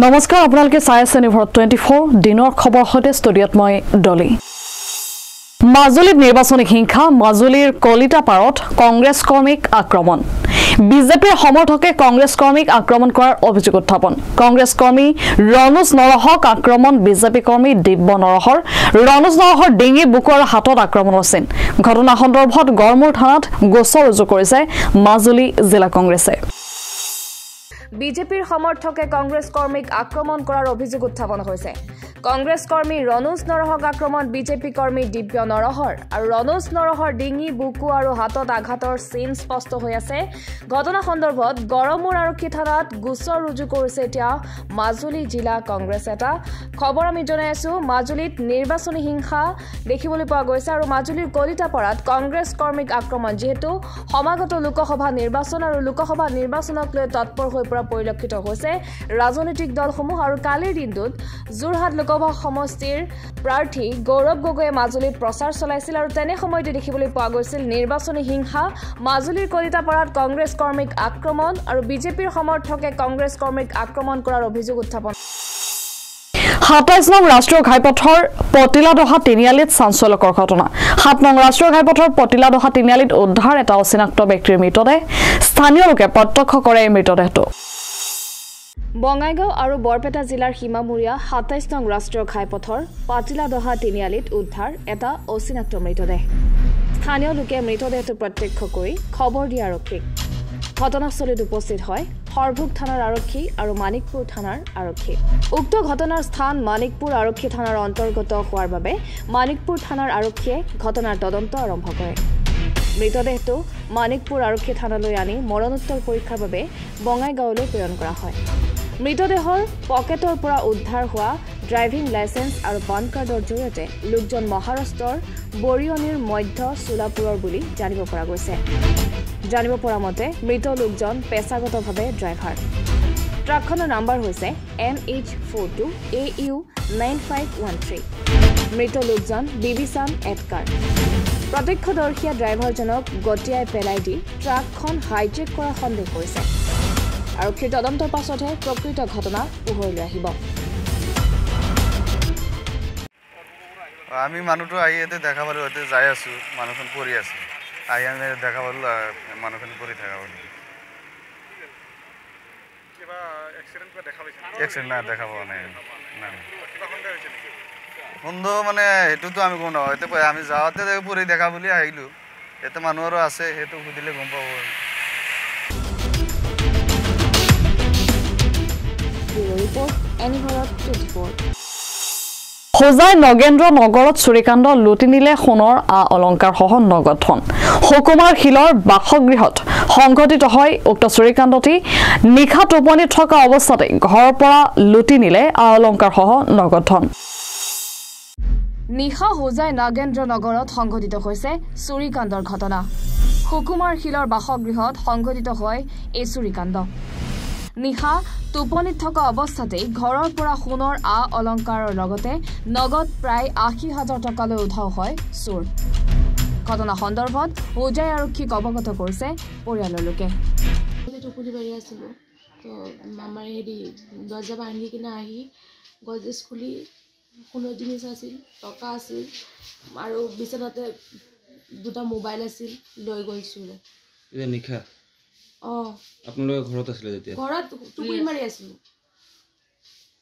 নমস্কাৰ আপোনালোকে চাই আছে নিউজ 24 দিনৰ খবৰ হতে ষ্টুডিঅত মই ডলি মাজুলীত নিৰ্বাচনী হিংসা মাজুলীৰ কলিতাপাৰত কংগ্ৰেছ কৰ্মীক আক্ৰমণ বিজেপিৰ সমৰ্থকে কংগ্ৰেছ কৰ্মীক আক্ৰমণ কৰাৰ অভিযোগ উত্থাপন কংগ্ৰেছ কৰ্মী ৰনোজ নৰহক আক্ৰমণ বিজেপি কৰ্মী দিব্য নৰহৰ ৰনোজ নৰহৰ ডিঙি বুকৰ হাতত আক্ৰমণ হৈছিল ঘটনা সন্দৰ্ভত গড়মূৰ থানাত গোচৰ ৰুজু কৰিছে মাজুলী জিলা কংগ্ৰেছে বিজেপিৰ সমৰ্থকে কংগ্ৰেছ কৰ্মীক আক্ৰমণ কৰাৰ অভিযোগ উত্থাপন হৈছে কংগ্ৰেছ কৰ্মী ৰনোজ নৰহক আক্ৰমণ বিজেপি কৰ্মী দিব্য নৰহৰ আৰু ৰনোজ নৰহৰ ডিঙি বুকু আৰু হাতত আঘাতৰ চিন স্পষ্ট হৈ আছে ঘটনা সন্দৰ্ভত গড়মূৰ আৰক্ষী থানাত গোচৰ ৰুজু কৰিছে এতিয়া মাজুলী জিলা কংগ্ৰেছ এটা খবৰ আমি জনাই আছো মাজুলীত নিৰ্বাচনী হিংসা দেখিবলৈ পোৱা গৈছে আৰু মাজুলীৰ কলিতাপাৰাত কংগ্ৰেছ কৰ্মীক আক্ৰমণ যেহেতু সমাগত লোকসভা নিৰ্বাচন আৰু লোকসভা নিৰ্বাচনক লৈ তৎপৰ হৈ পৰা পৰিলক্ষিত হৈছে ৰাজনৈতিক দলসমূহ আৰু কালিৰ দিনটোত যোৰহাট লোকসভা সমষ্টিৰ প্ৰাৰ্থী গৌৰৱ গগৈয়ে মাজুলীত প্ৰচাৰ চলাইছিল আৰু তেনে সময়তে দেখিবলৈ পোৱা গৈছিল নিৰ্বাচনী হিংসা মাজুলীৰ কলিতাপাৰাত কংগ্ৰেছ কৰ্মীক আক্ৰমণ আৰু বিজেপিৰ সমৰ্থকে কংগ্ৰেছ কৰ্মীক আক্ৰমণ কৰাৰ অভিযোগ উত্থাপন 27 নং ৰাষ্ট্ৰীয় ঘাইপথৰ পটিলাদহা তিনিআলিত চাঞ্চল্যকৰ ঘটনা 7 নং ৰাষ্ট্ৰীয় ঘাইপথৰ পটিলাদহা তিনিআলিত উদ্ধাৰ এটা অচিনাক্ত ব্যক্তিৰ মৃতদেহ স্থানীয় লোকে প্ৰত্যক্ষ কৰে এই মৃতদেহটো বঙাইগাঁও আৰু বৰপেটা জিলাৰ সীমামূৰীয়া 27 নং ৰাষ্ট্ৰীয় ঘাইপথৰ পটিলাদহা তিনিআলিত উদ্ধাৰ এটা অচিনাক্ত মৃতদেহ স্থানীয় লোকে মৃতদেহটো প্ৰত্যক্ষ কৰি খবৰ দিয়া আৰক্ষীক ঘটনাস্থলীত উপস্থিত হয় হৰভোগ থানাৰ আৰক্ষী আৰু মানিকপুৰ থানাৰ আৰক্ষী উক্ত ঘটনাৰ স্থান মানিকপুৰ আৰক্ষী থানাৰ অন্তৰ্গত হোৱাৰ বাবে মানিকপুৰ থানাৰ আৰক্ষীয়ে ঘটনাৰ তদন্ত আৰম্ভ কৰে মৃতদেহটো মানিকপুৰ আৰক্ষী থানালৈ আনি মৰণোত্তৰ পৰীক্ষাৰ বাবে বঙাইগাঁৱলৈ প্ৰেৰণ কৰা হয় মৃতদেহৰ পকেটৰ পৰা উদ্ধাৰ হোৱা ড্ৰাইভিং লাইসেন্স আৰু পান কাৰ্ডৰ জৰিয়তে লোকজন মহাৰাষ্ট্ৰৰ বৰিয়নিৰ মধ্য সোলাপুৰৰ বুলি জানিব পৰা গৈছে জানিব পৰা মতে মৃত লোকজন পেছাগতভাৱে ড্ৰাইভাৰ ট্ৰাকখনৰ নম্বৰ হৈছে NH42 AU 9513 মৃত লোকজন বিবিচান এটকাৰ প্ৰত্যক্ষদৰ্শীয়ে ড্ৰাইভাৰজনক গটিয়াই পেলাই দি ট্ৰাকখন হাইজেক কৰা সন্দেহ কৰিছে আৰক্ষীৰ তদন্তৰ পাছতহে প্ৰকৃত ঘটনা পোহৰলৈ আহিব আমি মানুহটো আহি ইয়াতে দেখা পালো ইয়াতে যাই আছো মানুহখন পৰি আছে আহি আমি দেখা পালো মানুহখন পৰি থকা পালো কিবা এক্সিডেন্ট কৰা দেখা পাইছে এক্সিডেন্ট না দেখা পোৱা নাই না কিবা সন্দেহ হৈছে নেকি সন্দেহ মানে এটোতো আমি কোন নহয় এতে আমি যাওঁতে পৰি দেখা বুলি আহিলো এতে মানুহৰো আছে হেতু সুধিলে গম পাব ৰিপৰ্ট এনিভাৰত 24 হোজাই নগেন্দ্ৰ নগৰত চুৰিকাণ্ড লুটি নিলে সোণৰ অলংকাৰ সহ নগদ ধন হুকুমাৰ শিলৰ বাসগৃহত সংঘটিত হয় উক্ত চুৰিকাণ্ডটি নিশা টোপনি থকা অৱস্থাতে ঘৰৰ পৰা লুটি নিলে অলংকাৰ সহ নগদ ধন নিশা হোজাই নগেন্দ্ৰ নগৰত সংঘটিত হৈছে চুৰিকাণ্ডৰ ঘটনা হুকুমাৰ শিলৰ বাসগৃহত সংঘটিত হয় এই চুৰিকাণ্ড নিশা টোপনিত থকা অৱস্থাতে ঘৰৰ পৰা সোণৰ অলংকাৰৰ লগতে নগদ প্ৰায় ৮০,০০০ টকালৈ উধাও হয় চোৰ ঘটনা সন্দৰ্ভত হোজাই আৰক্ষীক অৱগত কৰিছে পৰিয়ালৰ লোকে টোপনি মাৰি আছিলোঁ তো আমাৰ হেৰি দৰ্জা ভাঙি কিনে আহি গজেজ খুলি সোণৰ জিনিস আছিল টকা আছিল আৰু বিচনাতে দুটা মোবাইল আছিল লৈ গ'ল চোৰে নিশা আপোনালোকে ঘৰত আছিলে যেতিয়া ঘৰত টোপনি মাৰি আছিলোঁ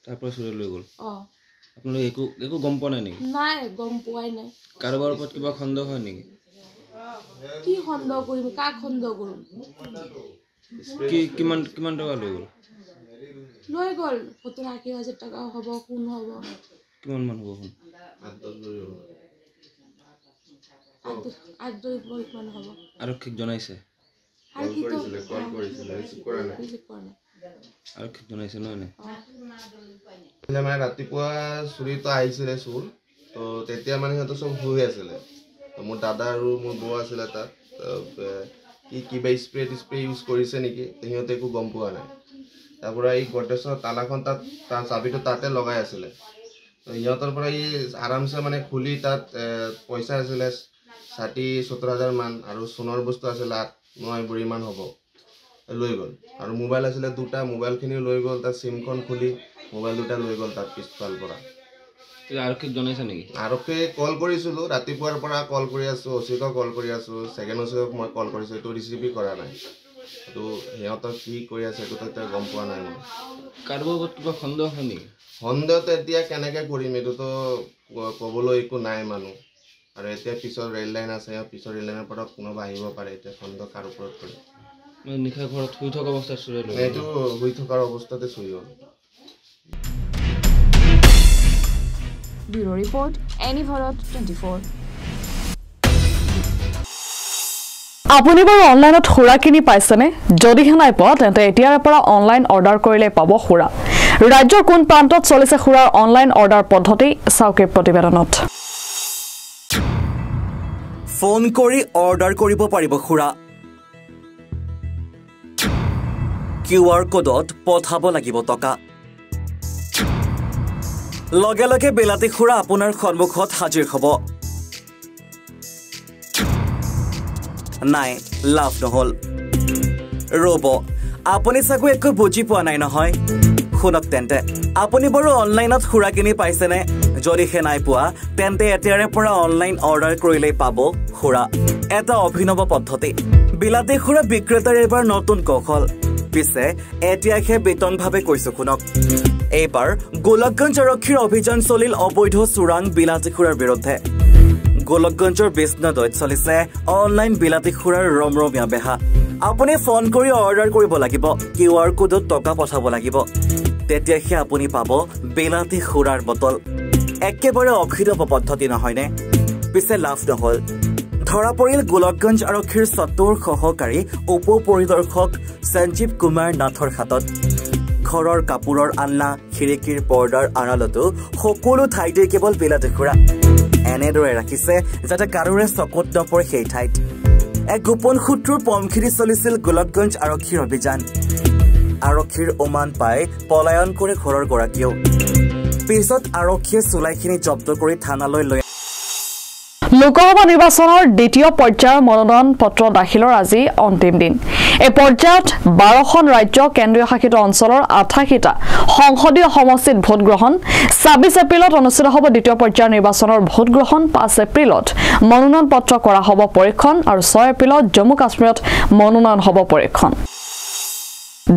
তাৰপৰা চুৰে লৈ গ'ল আপোনালোকে একো গম পোৱা নাই নেকি নাই গম পোৱাই নাই কাৰোবাৰ ওপৰত কিবা সন্দেহ হয় নেকি কি সন্দেহ কৰিম কাক সন্দেহ কৰিম কিমান টকা লৈ গ'ল ৭০,০০০-৮০,০০০ টকা হ'ব সোণ হ'ব কিমান মান হ'ব সোণ ৮-১০ মান হ'ব আৰক্ষীক জনাইছে আৰক্ষীক জনাইছে নহয় মানে ৰাতিপুৱা চুৰিটো আহিছিলে চোৰ তো তেতিয়া মানে সিহঁতে চব শুই আছিলে মোৰ দাদা আৰু মোৰ বৌ আছিলে তাত কিবা স্প্ৰে ইউজ কৰিছে নেকি সিহঁতে একো গম পোৱা নাই তাৰপৰা এই গডৰেজৰ তালাখন তাত চাবিটো তাতে লগাই আছিলে সিহঁতৰ পৰা ই আৰামছে মানে খুলি তাত পইচা আছিলে ৬০,০০০-৭০,০০০ মান আৰু সোণৰ বস্তু আছিলে ৮-৯ ভৰিমান হ'ব লৈ গ'ল আৰু মোবাইল আছিলে দুটা মোবাইলখিনি লৈ গ'ল তাৰ সিমখন খুলি মোবাইল দুটা লৈ গ'ল তাৰ পিছফাল পৰা আৰক্ষীক জনাইছে নেকি আৰক্ষী কল কৰিছিলোঁ ৰাতিপুৱাৰ পৰা কল কৰি আছোঁ অচিকক কল কৰি আছোঁ ছেকেণ্ড অচিকক মই কল কৰিছোঁ এইটো ৰিচিভেই কৰা নাই এইটো সিহঁতক কি কৰি আছে এইটো এতিয়া গম পোৱা নাই মই কাৰোবাৰ ওপৰত কিবা সন্দেহ হয় নেকি সন্দেহটো এতিয়া কেনেকৈ কৰিম এইটোতো ক'বলৈ একো নাই মানুহ আৰু এতিয়া পিছৰ ৰেল লাইন আছে পিছৰ ৰেল লাইনৰ পৰা কোনোবা আহিব পাৰে এতিয়া সন্দেহ কাৰ ওপৰত কৰে নিশা ঘৰত শুই থকা অৱস্থাত চুৰে লৈ এইটো শুই থকাৰ অৱস্থাতে চুৰি হ'ল ব্যুৰো ৰিপৰ্ট এনি ভাৰত 24 আপুনি বাৰু অনলাইনত খুৰা কিনি পাইছেনে যদিহে নাই পোৱা তেন্তে এতিয়াৰ পৰা অনলাইন অৰ্ডাৰ কৰিলে পাব খুৰা ৰাজ্যৰ কোন প্ৰান্তত চলিছে খুৰাৰ অনলাইন অৰ্ডাৰ পদ্ধতি চাওকে প্ৰতিবেদনত ফোন কৰি অৰ্ডাৰ কৰিব পাৰিব খুৰা QR কোডত পঠাব লাগিব টকা লগে লগে বেলাতি খুৰা আপোনাৰ সন্মুখত হাজিৰ হ'ব নাই লাভ নহল ৰব আপুনি চাগৈ একো বুজি পোৱা নাই নহয় শুনক তেন্তে আপুনি বাৰু অনলাইনত খুৰা কিনি পাইছেনে যদিহে নাই পোৱা তেন্তে এতিয়াৰে পৰা অনলাইন অৰ্ডাৰ কৰিলেই পাব খুৰা এটা অভিনৱ পদ্ধতি বিলাতী খুৰা বিক্ৰেতাৰ এবাৰ নতুন কৌশল পিছে এতিয়াহে বেতনভাৱে কৈছো শুনক এইবাৰ গোলকগঞ্জ আৰক্ষীৰ অভিযান চলিল অবৈধ চোৰাং বিলাতী খুৰাৰ বিৰুদ্ধে গোলকগঞ্জৰ বিষ্ণুদৈত চলিছে অনলাইন বিলাতী খুৰাৰ ৰমৰমীয়া বেহা আপুনি ফোন কৰি অৰ্ডাৰ কৰিব লাগিব QR কোডত টকা পঠাব লাগিব তেতিয়াহে আপুনি পাব বিলাতী খুৰাৰ বটল একেবাৰে অভিনৱ পদ্ধতি নহয়নে পিছে লাভ নহল ধৰা পৰিল গোলকগঞ্জ আৰক্ষীৰ চতুৰ সহকাৰী উপ পৰিদৰ্শক সঞ্জীৱ কুমাৰ নাথৰ হাতত ঘৰৰ কাপোৰৰ আলনা খিৰিকীৰ পৰ্দাৰ আড়ালতো সকলো ঠাইতে কেৱল বিলাতী খুৰা এনেদৰে ৰাখিছে যাতে কাৰোৰে চকুত নপৰে সেই ঠাইত এক গোপন সূত্ৰৰ পমখিৰি চলিছিল গোলকগঞ্জ আৰক্ষীৰ অভিযান আৰক্ষীৰ ওমান পাই পলায়ন কৰে ঘৰৰ গৰাকীও পিছত আৰক্ষীয়ে চুলাইখিনি জব্দ কৰি থানালৈ লৈ লোকসভা নিৰ্বাচনৰ দ্বিতীয় পৰ্যায়ৰ মনোনয়ন পত্ৰ দাখিলৰ আজি অন্তিম দিন এই পৰ্যায়ত 12খন ৰাজ্য কেন্দ্ৰীয় শাসিত অঞ্চলৰ 88টা সংসদীয় সমষ্টিত ভোট গ্ৰহণ 26 এপ্ৰিলত অনুষ্ঠিত হ'ব দ্বিতীয় পৰ্যায়ৰ নিৰ্বাচনৰ ভোট গ্ৰহণ 5 এপ্ৰিলত মনোনয়ন পত্ৰ কৰা হ'ব পৰীক্ষণ আৰু 6 এপ্ৰিলত জম্মু কাশ্মীৰত মনোনয়ন হ'ব পৰীক্ষণ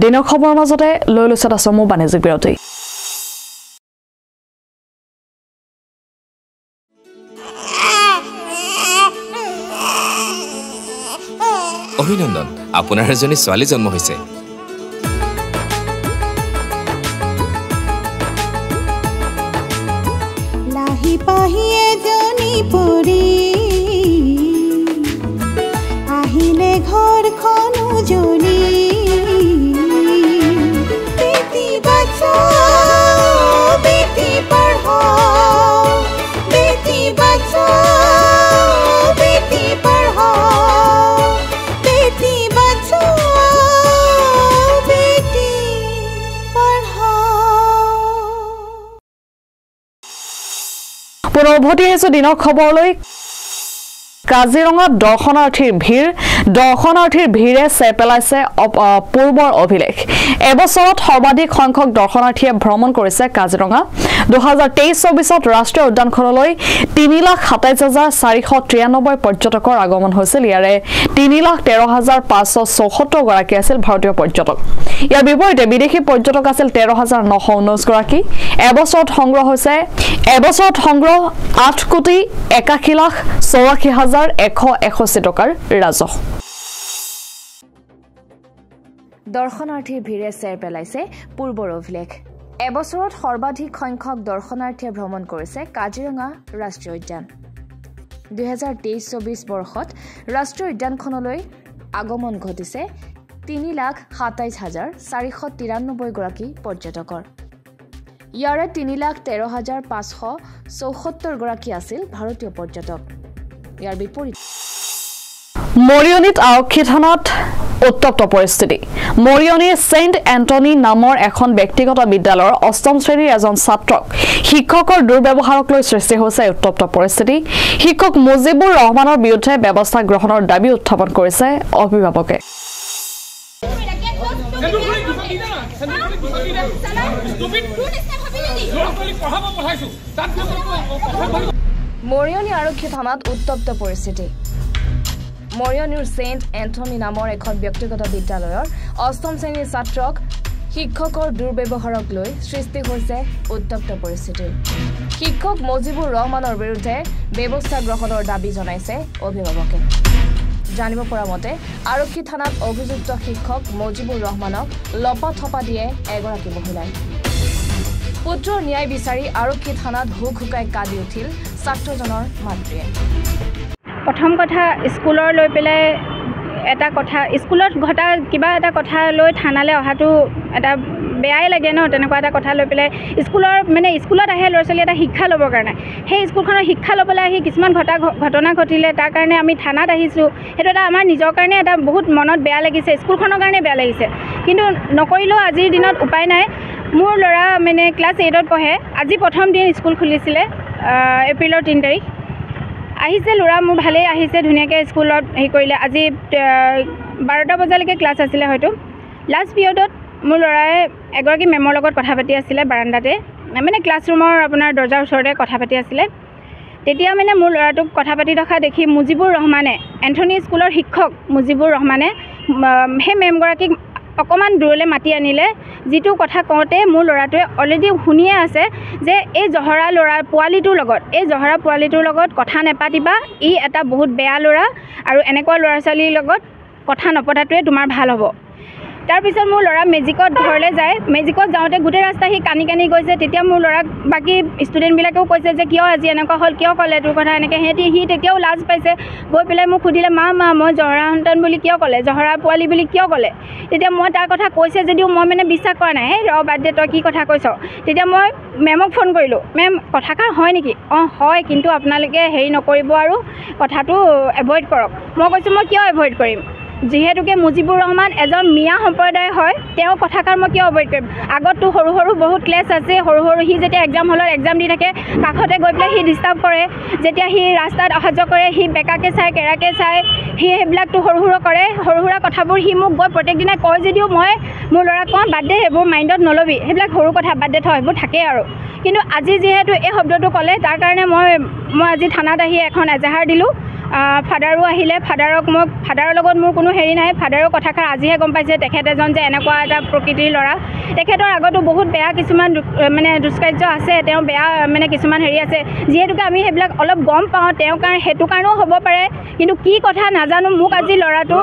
দিনৰ খবৰৰ মাজতে লৈ লৈছে এটা চমু বাণিজ্যিক বিৰতি অভিনন্দন আপোনাৰ এজনী ছোৱালী জন্ম হৈছে লাহি পাহি এজনী পৰি আহিলে ঘৰখন উজলি বেটি বচাও বেটি পঢ়াও বেটি বচাও বেটি পঢ়াও পুনৰভতি আহিছো দিনৰ খবৰলৈ কাজিৰঙাত দৰ্শনাৰ্থীৰ ভিৰে চেৰ পেলাইছে পূৰ্বৰ অভিলেখ এবছৰত সৰ্বাধিক সংখ্যক দৰ্শনাৰ্থীয়ে ভ্ৰমণ কৰিছে কাজিৰঙা 2023-24ত ৰাষ্ট্ৰীয় উদ্যানখনলৈ 3,27,493 পৰ্যটকৰ আগমন হৈছিল ইয়াৰে 3,13,574 গৰাকী আছিল ভাৰতীয় পৰ্যটক ইয়াৰ বিপৰীতে বিদেশী পৰ্যটক আছিল 13,919 গৰাকী এবছৰত সংগ্ৰহ 8,81,84,161 টকাৰ ৰাজহ দৰ্শনাৰ্থীৰ ভিৰে চেৰ পেলাইছে পূৰ্বৰ অভিলেখ এবছৰত সৰ্বাধিক সংখ্যক দৰ্শনাৰ্থীয়ে ভ্ৰমণ কৰিছে কাজিৰঙা ৰাষ্ট্ৰীয় উদ্যান 2023-24 বৰ্ষত ৰাষ্ট্ৰীয় উদ্যানখনলৈ আগমন ঘটিছে 3,27,493 গৰাকী পৰ্যটকৰ ইয়াৰে 3,13,574 গৰাকী আছিল ভাৰতীয় পৰ্যটক ইয়াৰ বিপৰীতে মৰিয়নিত আৰক্ষী থানাত উত্তপ্ত পৰিস্থিতি মৰিয়নিৰ সেন্ট এন্টনি নামৰ এখন ব্যক্তিগত বিদ্যালয়ৰ 8ম শ্ৰেণীৰ এজন ছাত্ৰক শিক্ষকৰ দুৰ্ব্যৱহাৰক লৈ সৃষ্টি হৈছে উত্তপ্ত পৰিস্থিতি শিক্ষক মুজিবুৰ ৰহমানৰ বিৰুদ্ধে ব্যৱস্থা গ্ৰহণৰ দাবী উত্থাপন কৰিছে অভিভাৱকে মৰিয়নি আৰক্ষী থানাত উত্তপ্ত পৰিস্থিতি মৰিয়নিৰ সেন্ট এন্থনি নামৰ এখন ব্যক্তিগত বিদ্যালয়ৰ 8ম শ্ৰেণীৰ ছাত্ৰক শিক্ষকৰ দুৰ্ব্যৱহাৰক লৈ সৃষ্টি হৈছে উত্তপ্ত পৰিস্থিতি শিক্ষক মজিবুৰ ৰহমানৰ বিৰুদ্ধে ব্যৱস্থা গ্ৰহণৰ দাবী জনাইছে অভিভাৱকে জানিব পৰা মতে আৰক্ষী থানাত অভিযুক্ত শিক্ষক মজিবুৰ ৰহমানক লপাথপা দিয়ে এগৰাকী মহিলাই পুত্ৰৰ ন্যায় বিচাৰি আৰক্ষী থানাত হুকহুকাই কাঁদি উঠিল ছাত্ৰজনৰ মাতৃয়ে প্ৰথম কথা স্কুলৰ লৈ পেলাই এটা কথা স্কুলত ঘটা কিবা এটা কথা লৈ থানালৈ অহাটো এটা বেয়াই লাগে ন তেনেকুৱা এটা কথা লৈ পেলাই স্কুলৰ মানে স্কুলত আহে ল'ৰা ছোৱালী এটা শিক্ষা ল'বৰ কাৰণে সেই স্কুলখনৰ শিক্ষা ল'বলৈ আহি কিছুমান ঘটনা ঘটিলে তাৰ কাৰণে আমি থানাত আহিছোঁ সেইটো এটা আমাৰ নিজৰ কাৰণে এটা বহুত মনত বেয়া লাগিছে স্কুলখনৰ কাৰণে বেয়া লাগিছে কিন্তু নকৰিলেও আজিৰ দিনত উপায় নাই মোৰ ল'ৰা মানে ক্লাছ 8ত পঢ়ে আজি প্ৰথম দিন স্কুল খুলিছিলে এপ্ৰিলৰ 3 তাৰিখ আহিছে ল'ৰা মোৰ ভালেই আহিছে ধুনীয়াকৈ স্কুলত হেৰি কৰিলে আজি 12টা বজালৈকে ক্লাছ আছিলে হয়তো লাষ্ট পিৰিয়ডত মোৰ ল'ৰাই এগৰাকী মেমৰ লগত কথা পাতি আছিলে বাৰাণ্ডাতে মানে ক্লাছৰুমৰ আপোনাৰ দৰ্জাৰ ওচৰতে কথা পাতি আছিলে তেতিয়া মানে মোৰ ল'ৰাটোক কথা পাতি থকা দেখি মুজিবুৰ ৰহমানে এন্থনি স্কুলৰ শিক্ষক মুজিবুৰ ৰহমানে সেই মেমগৰাকীক অকণমান দূৰলৈ মাতি আনিলে যিটো কথা কওঁতে মোৰ ল'ৰাটোৱে অলৰেডি শুনিয়ে আছে যে এই জহৰা পোৱালিটোৰ লগত কথা নেপাতিবা ই এটা বহুত বেয়া ল'ৰা আৰু এনেকুৱা ল'ৰা ছোৱালীৰ লগত কথা নপতাটোৱে তোমাৰ ভাল হ'ব তাৰপিছত মোৰ ল'ৰা মেজিকত ঘৰলৈ যায় মেজিকত যাওঁতে গোটেই ৰাস্তা সি কানি গৈছে তেতিয়া মোৰ ল'ৰাক বাকী ষ্টুডেণ্টবিলাকেও কৈছে যে কিয় আজি এনেকুৱা হ'ল কিয় ক'লে তোৰ কথা এনেকৈ সি তেতিয়াও লাজ পাইছে গৈ পেলাই মোক সুধিলে মা মই জহৰা সন্তান বুলি কিয় ক'লে জহৰা পোৱালি বুলি কিয় ক'লে তেতিয়া মই তাৰ কথা কৈছে যদিও মই মানে বিশ্বাস কৰা নাই বাদ দে তই কি কথা কৈছ তেতিয়া মই মেমক ফোন কৰিলোঁ মেম কথাষাৰ হয় নেকি হয় কিন্তু আপোনালোকে হেৰি নকৰিব আৰু কথাটো এভইড কৰক মই কৈছোঁ মই কিয় এভইড কৰিম যিহেতুকে মুজিবুৰ ৰহমান এজন মিয়া সম্প্ৰদায় হয় তেওঁ কথাষাৰ মই কিয় এভইড কৰিম আগততো সৰু বহুত ক্লাছ আছে সৰু সি যেতিয়া এক্সাম হলত এক্সাম দি থাকে কাষতে গৈ পেলাই সি ডিষ্টাৰ্ব কৰে যেতিয়া সি ৰাস্তাত অহা যোৱা কৰে সি বেকাকে চাই কেৰাকে চাই সি সেইবিলাকতো সৰু সুৰা কথাবোৰ সি মোক গৈ প্ৰত্যেক দিনাই কয় যদিও মই মোৰ ল'ৰাক কওঁ বাদ দে সেইবোৰ মাইণ্ডত নল'বি সেইবিলাক সৰু কথা বাদ দে থয় সেইবোৰ থাকেই আৰু কিন্তু আজি যিহেতু এই শব্দটো ক'লে তাৰ কাৰণে মই আজি থানাত আহি এখন এজাহাৰ দিলোঁ ফাদাৰো আহিলে ফাদাৰৰ লগত মোৰ কোনো হেৰি নাই ফাদাৰৰ কথাষাৰ আজিহে গম পাইছে তেখেত এজন যে এনেকুৱা এটা প্ৰকৃতিৰ ল'ৰা তেখেতৰ আগতো বহুত বেয়া কিছুমান মানে দুষ্কাৰ্য আছে তেওঁ বেয়া মানে কিছুমান হেৰি আছে যিহেতুকে আমি সেইবিলাক অলপ গম পাওঁ তেওঁৰ কাৰণে সেইটো কাৰণেও হ'ব পাৰে কিন্তু কি কথা নাজানো মোক আজি ল'ৰাটো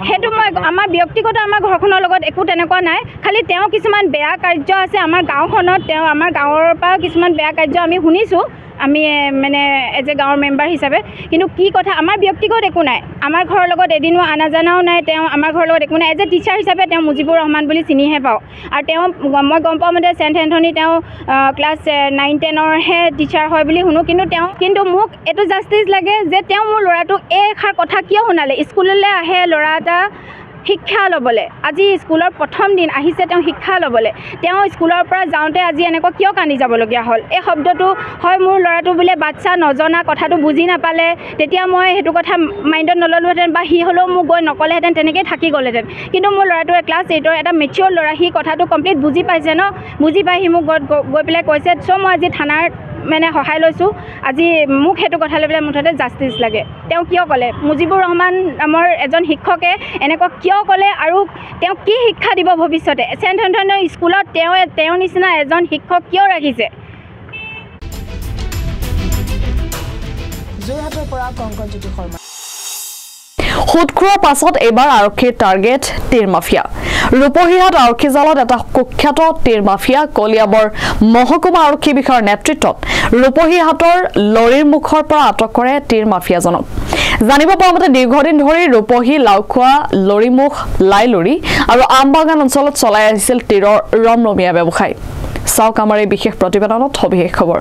সেইটো আমাৰ ব্যক্তিগত আমাৰ ঘৰখনৰ লগত একো তেনেকুৱা নাই খালি তেওঁ কিছুমান বেয়া কাৰ্য আছে আমাৰ গাঁওখনত আমাৰ গাঁৱৰ পৰা কিছুমান বেয়া কাৰ্য আমি শুনিছোঁ আমি মানে এজ এ গাঁৱৰ মেম্বাৰ হিচাপে কিন্তু কি কথা আমাৰ ব্যক্তিগত একো নাই আমাৰ ঘৰৰ লগত এদিনো আনা জানাও নাই তেওঁ আমাৰ ঘৰৰ লগত একো নাই এজ এ টিচাৰ হিচাপে তেওঁ মুজিবুৰ ৰহমান বুলি চিনিহে পাওঁ আৰু তেওঁ মই গম পাওঁ মতে চেণ্ট এন্থনি তেওঁ ক্লাছ 9-10ৰহে টিচাৰ হয় বুলি শুনো কিন্তু মোক এইটো জাষ্টিচ লাগে যে তেওঁ মোৰ ল'ৰাটোক এইষাৰ কথা কিয় শুনালে স্কুললৈ আহে ল'ৰা এটা শিক্ষা ল'বলৈ আজি স্কুলৰ প্ৰথম দিন আহিছে তেওঁ শিক্ষা ল'বলৈ তেওঁ স্কুলৰ পৰা যাওঁতে আজি এনেকুৱা কিয় কান্দি যাবলগীয়া হ'ল এই শব্দটো হয় মোৰ ল'ৰাটো বোলে বাচ্চা নজনা কথাটো বুজি নাপালে তেতিয়া মই সেইটো কথা মাইণ্ডত নল'লোহেঁতেন বা সি হ'লেও মোক গৈ নক'লেহেঁতেন তেনেকৈ থাকি গ'লহেঁতেন কিন্তু মোৰ ল'ৰাটোৱে ক্লাছ 8ৰ এটা মেচিয়ৰ ল'ৰা সি কথাটো কমপ্লিট বুজি পাইছে ন বুজি পাই সি মোক গৈ পেলাই কৈছে চ' মই আজি থানাৰ মানে সহায় লৈছোঁ আজি মোক সেইটো কথা লৈ পেলাই মুঠতে জাষ্টিচ লাগে তেওঁ কিয় ক'লে মুজিবুৰ ৰহমান নামৰ এজন শিক্ষকে এনেকুৱা কিয় ক'লে আৰু তেওঁ কি শিক্ষা দিব ভৱিষ্যতে চেণ্ট এন্থনি স্কুলত তেওঁৰ নিচিনা এজন শিক্ষক কিয় ৰাখিছে যোৰহাটৰ পৰা কংকনজ্যোতি শৰ্মা সুদখোৰৰ পাছত এইবাৰ আৰক্ষীৰ টাৰ্গেট তীৰ মাফিয়া ৰূপহীহাট আৰক্ষী জালত এটা কুখ্যাত তীৰ মাফিয়া কলিয়াবৰ মহকুমা আৰক্ষী বিষয়াৰ নেতৃত্বত ৰূপহীহাটৰ লৰীৰ মুখৰ পৰা আটক কৰে তীৰ মাফিয়াজনক জানিব পৰা মতে দীৰ্ঘদিন ধৰি ৰূপহী লাউখোৱা লৰীমুখ লাইলৰী আৰু আমবাগান অঞ্চলত চলাই আহিছিল তীৰৰ ৰমৰমীয়া ব্যৱসায় চাওক আমাৰ এই বিশেষ প্ৰতিবেদনত সবিশেষ খবৰ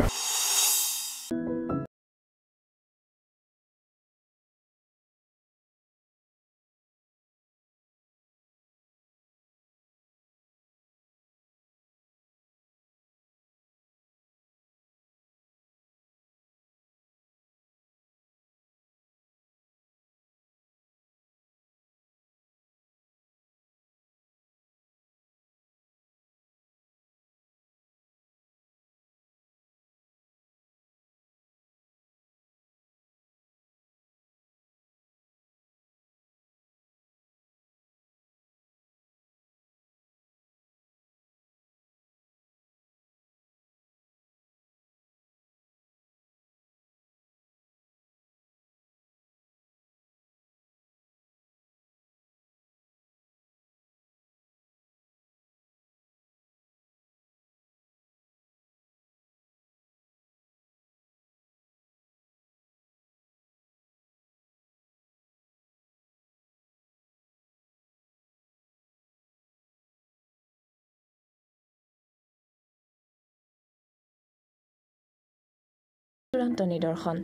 চূড়ান্ত নিদৰ্শন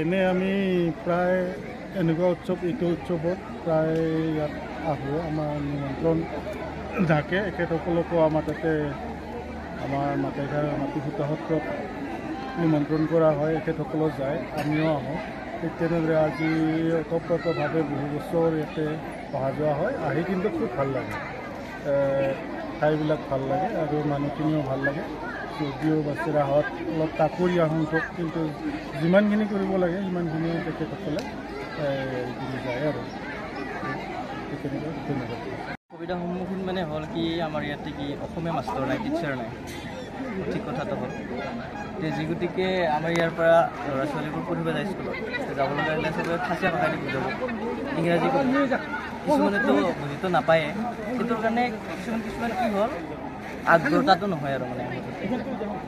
এনে আমি প্ৰায় এনেকুৱা উৎসৱ এইটো উৎসৱত প্ৰায় ইয়াত আহোঁ আমাৰ নিমন্ত্ৰণ থাকে এখেতসকলকো আমাৰ তাতে আমাৰ মাটিসূতা সত্ৰত নিমন্ত্ৰণ কৰা হয় এখেতসকলো যায় আমিও আহোঁ ঠিক তেনেদৰে আজি ওতপ্ৰোতভাৱে বহু বছৰ ইয়াতে অহা যোৱা হয় আহি কিন্তু খুব ভাল লাগে ঠাইবিলাক ভাল লাগে আৰু মানুহখিনিও ভাল লাগে যদিও বাছিৰাহঁত অলপ তাকৰীয়া সংখ্যক কিন্তু যিমানখিনি কৰিব লাগে সিমানখিনি তেখেতসকলে যায় আৰু সুবিধাৰ সন্মুখীন মানে হ'ল কি আমাৰ ইয়াতে কি অসমীয়া মাষ্টৰ নাই টিচাৰ নাই ঠিক কথাটো হ'ল যি গতিকে আমাৰ ইয়াৰ পৰা ল'ৰা ছোৱালীবোৰ পঢ়িব যায় স্কুলত যাব লগা হ'লে চবে খাচীয়া ভাষা দি বুজাব ইংৰাজী কিছুমানেতো বুজিতো নাপায়ে সেইটোৰ কাৰণে কিছুমান কি হ'ল আগ্ৰহতাটো নহয় আৰু মানে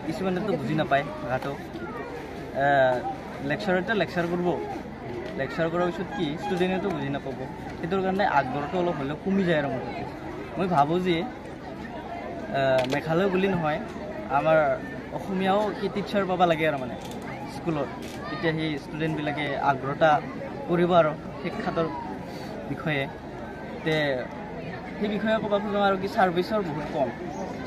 কিছুমানেতো বুজি নাপায় ভাষাটো লেকচাৰতে লেকচাৰ কৰিব লেকচাৰ কৰাৰ পিছত কি ষ্টুডেণ্টেতো বুজি নাপাব সেইটোৰ কাৰণে আগ্ৰহটো অলপ হ'লেও কমি যায় আৰু মুঠতে মই ভাবোঁ যে মেঘালয় বুলি নহয় আমাৰ অসমীয়াও কি টিচাৰ পাব লাগে আৰু মানে স্কুলত তেতিয়া সেই ষ্টুডেণ্টবিলাকে আগ্ৰহতা কৰিব আৰু শিক্ষাটোৰ বিষয়ে তে সেই বিষয়ে ক'ব খোজোঁ আৰু কি ছাৰ্ভিচৰ বহুত কম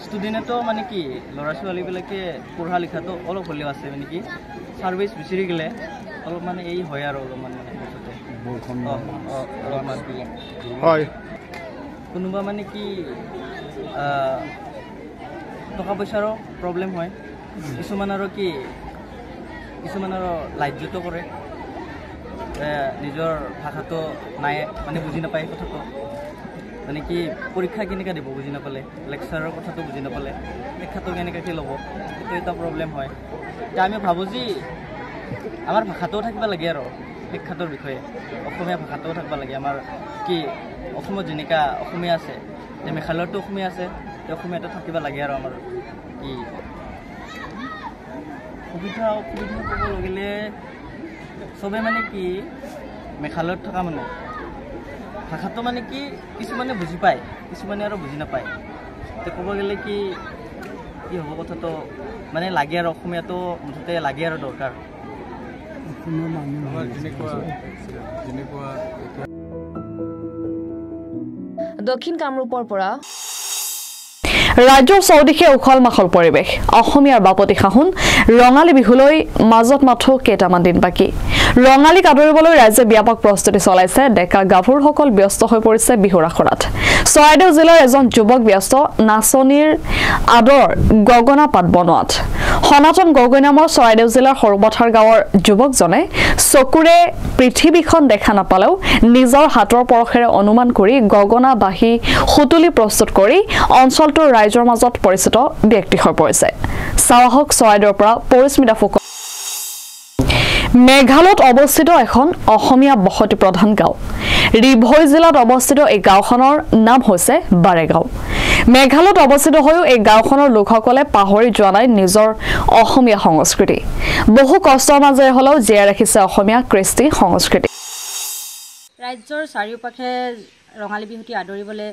ষ্টুডেণ্টেতো মানে কি ল'ৰা ছোৱালীবিলাকে পঢ়া লিখাটো অলপ হ'লেও আছে মানে কি ছাৰ্ভিচ বিচাৰি গ'লে অলপ মানে এই হয় আৰু অলপমান মানে হয় কোনোবা মানে কি টকা পইচাৰো প্ৰব্লেম হয় কিছুমান আৰু কি কিছুমান আৰু লাজ্যটো কৰে নিজৰ ভাষাটো নাই মানে বুজি নাপায় কথাটো মানে কি পৰীক্ষা কেনেকৈ দিব বুজি নাপালে লেকচাৰৰ কথাটো বুজি নাপালে শিক্ষাটো কেনেকৈ ল'ব সেইটো এটা প্ৰব্লেম হয় এতিয়া আমি ভাবোঁ যে আমাৰ ভাষাটোও থাকিব লাগে আৰু শিক্ষাটোৰ বিষয়ে অসমীয়া ভাষাটোও থাকিব লাগে আমাৰ কি অসমত যেনেকুৱা অসমীয়া আছে যে মেঘালয়তো অসমীয়া আছে সেই অসমীয়াটো থাকিব লাগে আৰু আমাৰ কি সুবিধা অসুবিধা ক'ব লাগিলে চবে মানে কি মেঘালয়ত থকা মানুহ ভাষাটো মানে কি কিছুমানে বুজি পায় কিছুমানে আৰু বুজি নাপায় এতিয়া ক'ব গ'লে কি হ'ব কথাটো মানে লাগে আৰু অসমীয়াটো মুঠতে লাগে আৰু দৰকাৰ দক্ষিণ কামৰূপৰ পৰা ৰাজ্যৰ চৌদিশে উখল মাখল পৰিৱেশ অসমীয়াৰ বাপতি সাহোন ৰঙালী বিহুলৈ মাজত মাথো কেইটামান দিন বাকী ৰঙালীক আদৰিবলৈ ৰাজ্যে ব্যাপক প্ৰস্তুতি চলাইছে ডেকা গাভৰুসকল ব্যস্ত হৈ পৰিছে বিহুৰ আখৰাত চৰাইদেউ জিলাৰ এজন যুৱক ব্যস্ত নাচনীৰ আদৰ গগনা পাত বনোৱাত সনাতন গগৈ নামৰ চৰাইদেউ জিলাৰ সৰুপথাৰ গাঁৱৰ যুৱকজনে চকুৰে পৃথিৱীখন দেখা নাপালেও নিজৰ হাতৰ পৰশেৰে অনুমান কৰি গগনা বাহি সুতুলি প্ৰস্তুত কৰি অঞ্চলটোৰ ৰাইজৰ মাজত পৰিচিত ব্যক্তি হৈ পৰিছে চাৱাহক চৰাইদেউৰ পৰা পৰিস্মিতা ফুকন মেঘালয়ত অৱস্থিত এখন অসমীয়া বসতি প্ৰধান গাঁও ৰিভৈ জিলাত অৱস্থিত এই গাঁওখনৰ নাম হৈছে বাৰেগাঁও মেঘালয়ত অৱস্থিত হৈও এই গাঁওখনৰ লোকসকলে পাহৰি যোৱা নাই নিজৰ অসমীয়া সংস্কৃতি বহু কষ্টৰ মাজেৰে হ'লেও জীয়াই ৰাখিছে অসমীয়া কৃষ্টি সংস্কৃতি ৰাজ্যৰ চাৰিওপাশে ৰঙালী বিহুটি আদৰিবলৈ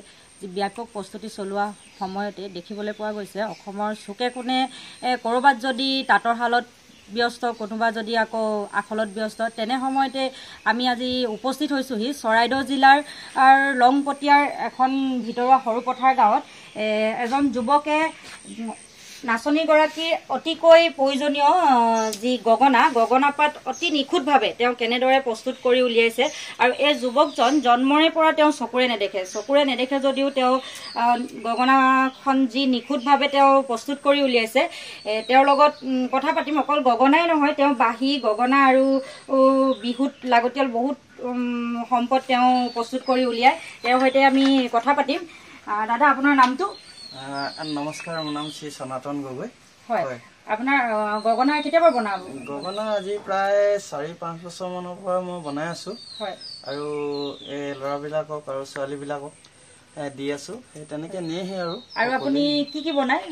ব্যাপক প্ৰস্তুতি চলোৱা সময়তে দেখিবলৈ পোৱা গৈছে অসমৰ চুকে কোণে ক'ৰবাত যদি তাঁতৰ শালত ব্যস্ত কোনোবা যদি আকৌ আখলত ব্যস্ত তেনে সময়তে আমি আজি উপস্থিত হৈছোহি চৰাইদেউ জিলাৰ লংপটীয়াৰ এখন ভিতৰুৱা সৰুপথাৰ গাঁৱত এজন যুৱকে নাচনীগৰাকীৰ অতিকৈ প্ৰয়োজনীয় যি গগনা পাত অতি নিখুঁতভাৱে তেওঁ কেনেদৰে প্ৰস্তুত কৰি উলিয়াইছে আৰু এই যুৱকজন জন্মৰে পৰা তেওঁ চকুৰে নেদেখে যদিও তেওঁ গগনাখন যি নিখুঁতভাৱে তেওঁ প্ৰস্তুত কৰি উলিয়াইছে তেওঁৰ লগত কথা পাতিম অকল গগনাই নহয় তেওঁ বাঁহী গগনা আৰু বিহুত লাগতিয়াল বহুত সম্পদ তেওঁ প্ৰস্তুত কৰি উলিয়াই তেওঁৰ সৈতে আমি কথা পাতিম দাদা আপোনাৰ নামটো নমস্কাৰ মোৰ নাম শ্ৰী সনাতন গগৈ হয় আপোনাৰ গগনা কেতিয়াবা বনাব গগনা আজি প্ৰায় 4-5 বছৰমানৰ পৰা মই বনাই আছোঁ হয় আৰু এই ল'ৰাবিলাকক আৰু ছোৱালীবিলাকক দি আছোঁ সেই তেনেকৈ নিয়েহে আৰু আপুনি কি বনায়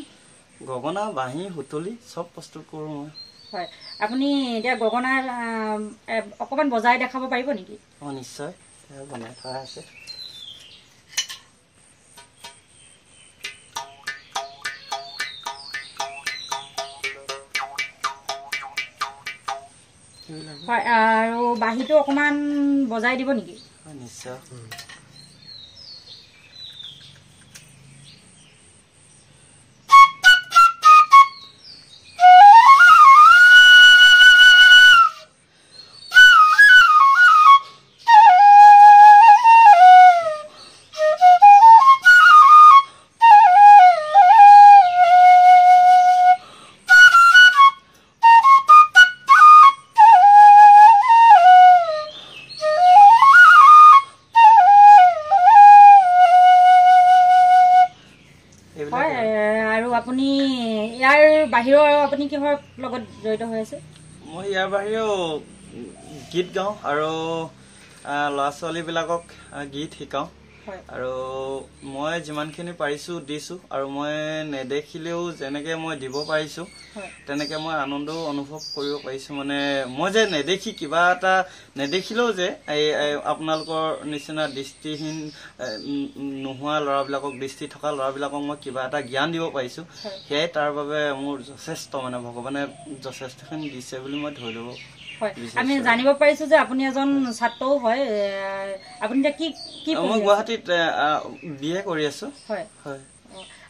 গগনা বাঁহী সুতুলি চব প্ৰস্তুত কৰোঁ মই হয় আপুনি এতিয়া গগনা অকণমান বজাই দেখাব পাৰিব নেকি অঁ নিশ্চয় বনাই থোৱা আছে হয় আৰু বাহিৰটো অকমান বজাই দিব নেকি নিশ্চয় বাহিৰৰ আপুনি কিহৰ লগত জড়িত হৈ আছে মই ইয়াৰ বাহিৰেও গীত গাওঁ আৰু ল'ৰা ছোৱালীবিলাকক গীত শিকাওঁ আৰু মই যিমানখিনি পাৰিছোঁ দিছোঁ আৰু মই নেদেখিলেও যেনেকৈ মই দিব পাৰিছোঁ তেনেকৈ মই আনন্দও অনুভৱ কৰিব পাৰিছোঁ মানে মই যে নেদেখি কিবা এটা নেদেখিলেও যে এই আপোনালোকৰ নিচিনা দৃষ্টিহীন নোহোৱা ল'ৰাবিলাকক দৃষ্টি থকা ল'ৰাবিলাকক মই কিবা এটা জ্ঞান দিব পাৰিছোঁ সেয়াই তাৰ বাবে মোৰ যথেষ্ট মানে ভগৱানে যথেষ্টখিনি দিছে বুলি মই ধৰি ল'ব আমি জানিব পাৰিছো যে আপুনি এজন ছাত্ৰও হয় আপুনি কি কি মই গুৱাহাটীত বিএ কৰি আছো হয় হয়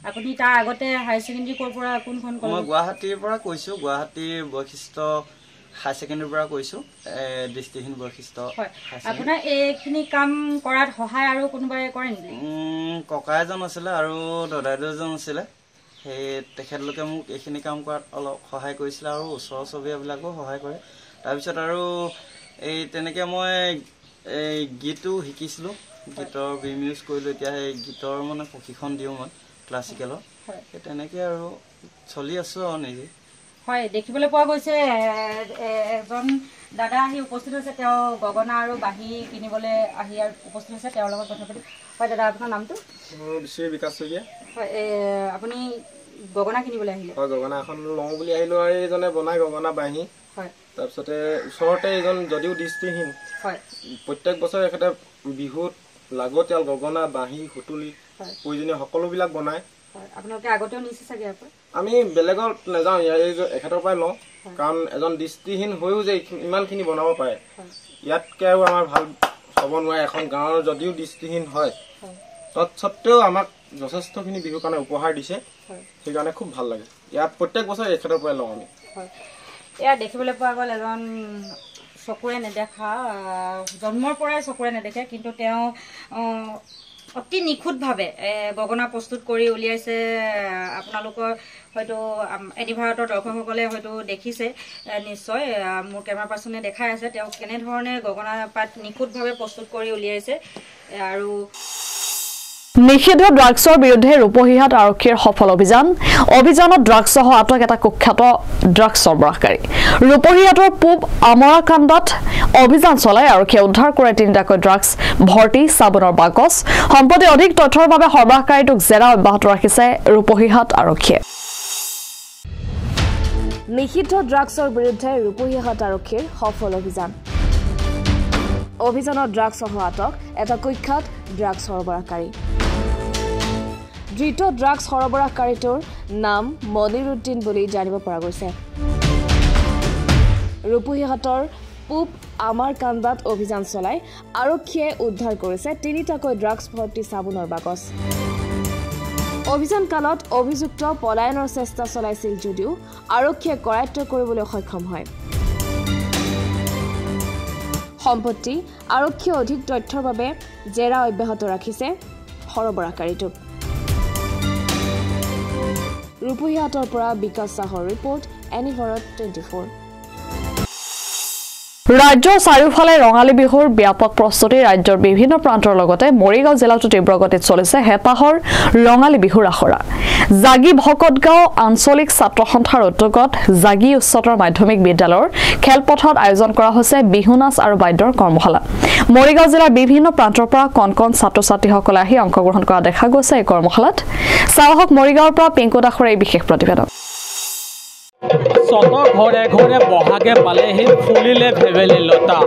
আপুনি তাৰ আগতে হাই সেকেন্ডাৰী কোৰ পৰা কোনখন কলেজ মই গুৱাহাটীৰ পৰা কৈছো গুৱাহাটীৰ বৈশিষ্ট্য হাই সেকেন্ডাৰীৰ পৰা কৈছো দৃষ্টিহীন বৈশিষ্ট্য আপোনাৰ এইখিনি কাম কৰাত সহায় আৰু কোনোবাই কৰে নেকি ককা এজন আছিল আৰু দাদা এজন আছিল সেই তেখেতলোকে মোক এইখিনি কাম কৰাত অলপ সহায় কৰিছিল আৰু ওচৰ চুবুৰীয়াবিলাকো সহায় কৰে তাৰপিছত আৰু এই তেনেকৈ মই এই গীতো শিকিছিলোঁ গীতৰ বিমিউজ কৰিলোঁ এতিয়া সেই গীতৰ মানে প্ৰশিক্ষণ দিওঁ মই ক্লাছিকেলৰ সেই তেনেকৈ আৰু চলি আছোঁ আৰু নিজে হয় দেখিবলৈ পোৱা গৈছে এজন দাদা আহি উপস্থিত হৈছে তেওঁ গগনা আৰু বাঁহী কিনিবলৈ আহি উপস্থিত হৈছে তেওঁৰ লগত কথা পাতি হয় দাদা আপোনাৰ নামটো শ্ৰী বিকাশ শইকীয়া হয় আপুনি গগনা কিনিবলৈ আহিলে হয় গগনা এখন লওঁ বুলি আহিলোঁ আৰু এইজনে বনাই গগনা বাঁহী হয় তাৰপিছতে ওচৰতে এইজন যদিও দৃষ্টিহীন হয় প্ৰত্যেক বছৰে এখেতে বিহুত লাগতিয়াল গগনা বাঁহী সুতুলি প্ৰয়োজনীয় সকলোবিলাক বনায় আপোনালোকে আগতেও নিছে চাগে আমি বেলেগত নাযাওঁ এখেতৰ পৰাই লওঁ কাৰণ এজন দৃষ্টিহীন হৈও যে ইমানখিনি বনাব পাৰে ইয়াতকৈ আৰু আমাৰ ভাল হ'ব নোৱাৰে এখন গাঁৱৰ যদিও দৃষ্টিহীন হয় তৎসত্ত্বেও আমাক যথেষ্টখিনি বিহুৰ কাৰণে উপহাৰ দিছে সেইকাৰণে খুব ভাল লাগে ইয়াত প্ৰত্যেক বছৰে এখেতৰ পৰাই লওঁ আমি এয়া দেখিবলৈ পোৱা গ'ল এজন চকুৰে নেদেখা জন্মৰ পৰাই চকুৰে নেদেখে কিন্তু তেওঁ অতি নিখুঁতভাৱে গগনা প্ৰস্তুত কৰি উলিয়াইছে আপোনালোকৰ হয়তো এডি ভাৰতৰ দৰ্শকসকলে হয়তো দেখিছে নিশ্চয় মোৰ কেমেৰা পাৰ্চনে দেখাই আছে তেওঁ কেনেধৰণে গগনা পাত নিখুঁতভাৱে প্ৰস্তুত কৰি উলিয়াইছে আৰু নিষিদ্ধ ড্ৰাগছৰ বিৰুদ্ধে ৰূপহীহাট আৰক্ষীৰ সফল অভিযানত ড্ৰাগছসহ আটক এটা কুখ্যাত ড্ৰাগছ সৰবৰাহকাৰী ৰূপহীহাটৰ পূব আমৰাকান্দাত অভিযান চলাই আৰক্ষীয়ে উদ্ধাৰ কৰে 3টাকৈ ড্ৰাগছ ভৰ্তি চাবোনৰ বাকচ সম্প্ৰতি অধিক তথ্যৰ বাবে সৰবৰাহকাৰীটোক জেৰা অব্যাহত ৰাখিছে ৰূপহীহাট আৰক্ষীয়ে নিষিদ্ধ ড্ৰাগছৰ বিৰুদ্ধে ৰূপহীহাট আৰক্ষীৰ সফল অভিযানত ড্ৰাগছসহ আটক এটা কুখ্যাত ড্ৰাগছ সৰবৰাহকাৰী ধৃত ড্ৰাগছ সৰবৰাহকাৰীটোৰ নাম মনিৰুদ্দিন বুলি জানিব পৰা গৈছে ৰূপহীহাটৰ পূব আমাৰকান্দাত অভিযান চলাই আৰক্ষীয়ে উদ্ধাৰ কৰিছে 3টাকৈ ড্ৰাগছ ভৰ্তি চাবোনৰ বাকচ অভিযান কালত অভিযুক্ত পলায়নৰ চেষ্টা চলাইছিল যদিও আৰক্ষীয়ে কৰায়ত্ব কৰিবলৈ সক্ষম হয় সম্পত্তি আৰক্ষীয়ে অধিক তথ্যৰ বাবে জেৰা অব্যাহত ৰাখিছে সৰবৰাহকাৰীটোক ৰূপহীহাটৰ পৰা বিকাশ সাহৰ ৰিপৰ্ট এনিভাৰত 24 ৰাজ্যৰ চাৰিওফালে ৰঙালী বিহুৰ ব্যাপক প্ৰস্তুতি ৰাজ্যৰ বিভিন্ন প্ৰান্তৰ লগতে মৰিগাঁও জিলাতো তীব্ৰ গতিত চলিছে হেতাহৰ ৰঙালী বিহুৰ আখৰা জাগি ভকতগাঁও আঞ্চলিক ছাত্ৰ সন্থাৰ উদ্যোগত জাগি উচ্চতৰ মাধ্যমিক বিদ্যালয়ৰ খেলপথাৰত আয়োজন কৰা হৈছে বিহু নাচ আৰু বাদ্যৰ কৰ্মশালা মৰিগাঁও জিলাৰ বিভিন্ন প্ৰান্তৰ পৰা কণ ছাত্ৰ ছাত্ৰীসকলে আহি অংশগ্ৰহণ কৰা দেখা গৈছে এই কৰ্মশালাত চাহক মৰিগাঁৱৰ পৰা পিংকু দাসৰ এই বিশেষ প্ৰতিবেদন চত ঘৰে ঘৰে বহাগে পালেহি ফুলিলে ভেবেলি লতা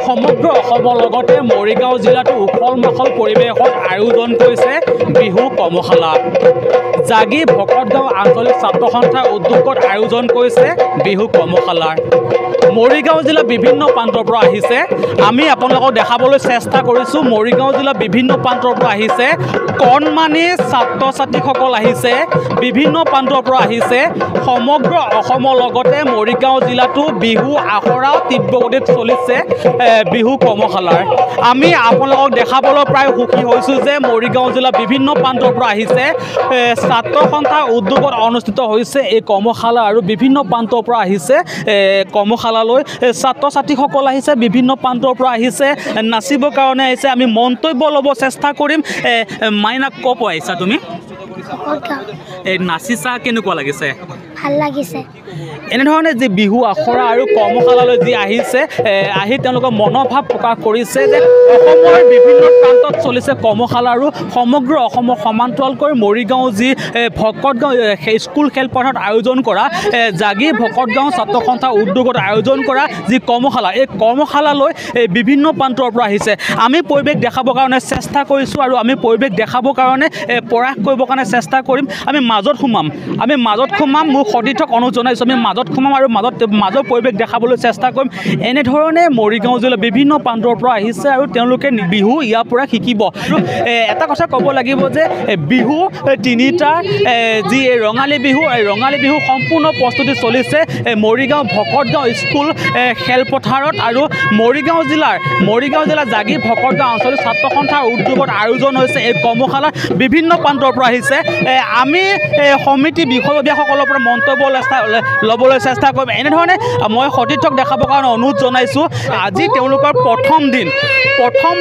সমগ্ৰ অসমৰ লগতে মৰিগাঁও জিলাতো উখল মাখল পৰিৱেশত আয়োজন কৰিছে বিহু কৰ্মশালা জাগি ভকতগাঁও আঞ্চলিক ছাত্ৰ সন্থাৰ উদ্যোগত আয়োজন কৰিছে বিহু কৰ্মশালাৰ মৰিগাঁও জিলা বিভিন্ন প্ৰান্তৰ পৰা আহিছে আমি আপোনালোকক দেখাবলৈ চেষ্টা কৰিছোঁ মৰিগাঁও জিলা বিভিন্ন প্ৰান্তৰ পৰা আহিছে কণমানি ছাত্ৰ ছাত্ৰীসকল আহিছে বিভিন্ন প্ৰান্তৰ পৰা আহিছে সমগ্ৰ অসমৰ লগতে মৰিগাঁও জিলাতো বিহু আখৰা তীব্ৰগতিত চলিছে বিহু কৰ্মশালাৰ আমি আপোনালোকক দেখাবলৈ প্ৰায় সুখী হৈছোঁ যে মৰিগাঁও জিলা বিভিন্ন প্ৰান্তৰ পৰা আহিছে ছাত্ৰ সন্থাৰ উদ্যোগত অনুষ্ঠিত হৈছে এই কৰ্মশালা আৰু বিভিন্ন প্ৰান্তৰ পৰা আহিছে কৰ্মশালালৈ ছাত্ৰ ছাত্ৰীসকল আহিছে বিভিন্ন প্ৰান্তৰ পৰা আহিছে নাচিবৰ কাৰণে আহিছে আমি মন্তব্য ল'ব চেষ্টা কৰিম মাইনা ক'ৰ পৰা আহিছা তুমি এই নাচিছা কেনেকুৱা লাগিছে ভাল লাগিছে এনেধৰণে যি বিহু আখৰা আৰু কৰ্মশালালৈ যি আহিছে আহি তেওঁলোকৰ মনোভাৱ প্ৰকাশ কৰিছে যে অসমৰ বিভিন্ন প্ৰান্তত চলিছে কৰ্মশালা আৰু সমগ্ৰ অসমৰ সমান্তৰালকৈ মৰিগাঁও যি ভকতগাঁও স্কুল খেলপথাৰত আয়োজন কৰা জাগি ভকতগাঁও ছাত্ৰ সন্থাৰ উদ্যোগত আয়োজন কৰা যি কৰ্মশালা এই কৰ্মশালালৈ বিভিন্ন প্ৰান্তৰ পৰা আহিছে আমি পৰিৱেশ দেখাবৰ কাৰণে চেষ্টা কৰিছোঁ আৰু আমি পৰিৱেশ দেখাবৰ কাৰণে প্ৰয়াস কৰিবৰ কাৰণে চেষ্টা কৰিম আমি মাজত সোমাম মোৰ সতীৰ্থক অনুৰোধ জনাইছোঁ আমি মাজত সোমাম আৰু মাজৰ পৰিৱেশ দেখাবলৈ চেষ্টা কৰিম এনেধৰণে মৰিগাঁও জিলা বিভিন্ন প্ৰান্তৰ পৰা আহিছে আৰু তেওঁলোকে বিহু ইয়াৰ পৰা শিকিব এটা কথা ক'ব লাগিব যে বিহু তিনিটা যি ৰঙালী বিহু এই ৰঙালী বিহু সম্পূৰ্ণ প্ৰস্তুতি চলিছে মৰিগাঁও ভকতগাঁও স্কুল খেলপথাৰত আৰু মৰিগাঁও জিলাৰ জাগি ভকতগাঁও আঞ্চলিক ছাত্ৰ সন্থাৰ উদ্যোগত আয়োজন হৈছে এই কৰ্মশালা বিভিন্ন প্ৰান্তৰ পৰা আহিছে আমি সমিতি বিষয়ববীয়াসকলৰ পৰা মন্তব্য ল'বলৈ চেষ্টা কৰিম এনেধৰণে মই সতীৰ্থক দেখাবৰ কাৰণে অনুৰোধ জনাইছোঁ আজি তেওঁলোকৰ প্ৰথম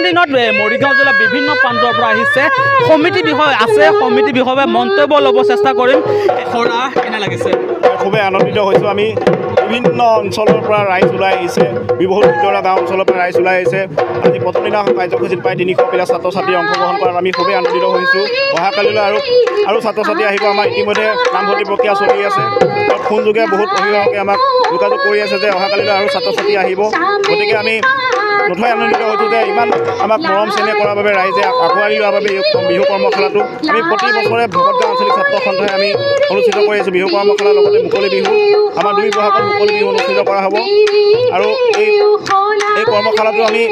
দিনত মৰিগাঁও জিলা বিভিন্ন প্ৰান্তৰ পৰা আহিছে সমিতি বিষয়ে মন্তব্য ল'ব চেষ্টা কৰিম খৰা কেনে লাগিছে খুবেই আনন্দিত হৈছোঁ আমি বিভিন্ন অঞ্চলৰ পৰা ৰাইজ ওলাই আহিছে বহুত ভিতৰুৱা গাঁও অঞ্চলৰ পৰা ৰাইজ ওলাই আহিছে আজি প্ৰথম দিনা কাৰ্যসূচীত প্ৰায় 300 প্লাছ ছাত্ৰ ছাত্ৰী অংশগ্ৰহণ কৰাত আমি খুবেই আনন্দিত হৈছোঁ অহাকালিলৈ আৰু ছাত্ৰ ছাত্ৰী আহিব আমাৰ ইতিমধ্যে নামভৰ্তি প্ৰক্ৰিয়া চলি আছে ফোনযোগে বহুত অভিভাৱকে আমাক যোগাযোগ কৰি আছে যে অহাকালিলৈ আৰু ছাত্ৰ ছাত্ৰী আহিব গতিকে আমি নথৈ আনন্দিত হৈছোঁ যে ইমান আমাক মৰম চেনেহ কৰাৰ বাবে ৰাইজে আঁকোৱালি লোৱাৰ বাবে বিহু কৰ্মশালাটো আমি প্ৰতি বছৰে ভকতগাঁও আঞ্চলিক ছাত্ৰ সন্থাই আমি অনুষ্ঠিত কৰি আছোঁ বিহু কৰ্মশালাৰ লগতে মুকলি বিহু আমাৰ 2 বহাগত মুকলি বিহু অনুষ্ঠিত কৰা হ'ব আৰু এই কৰ্মশালাটো আমি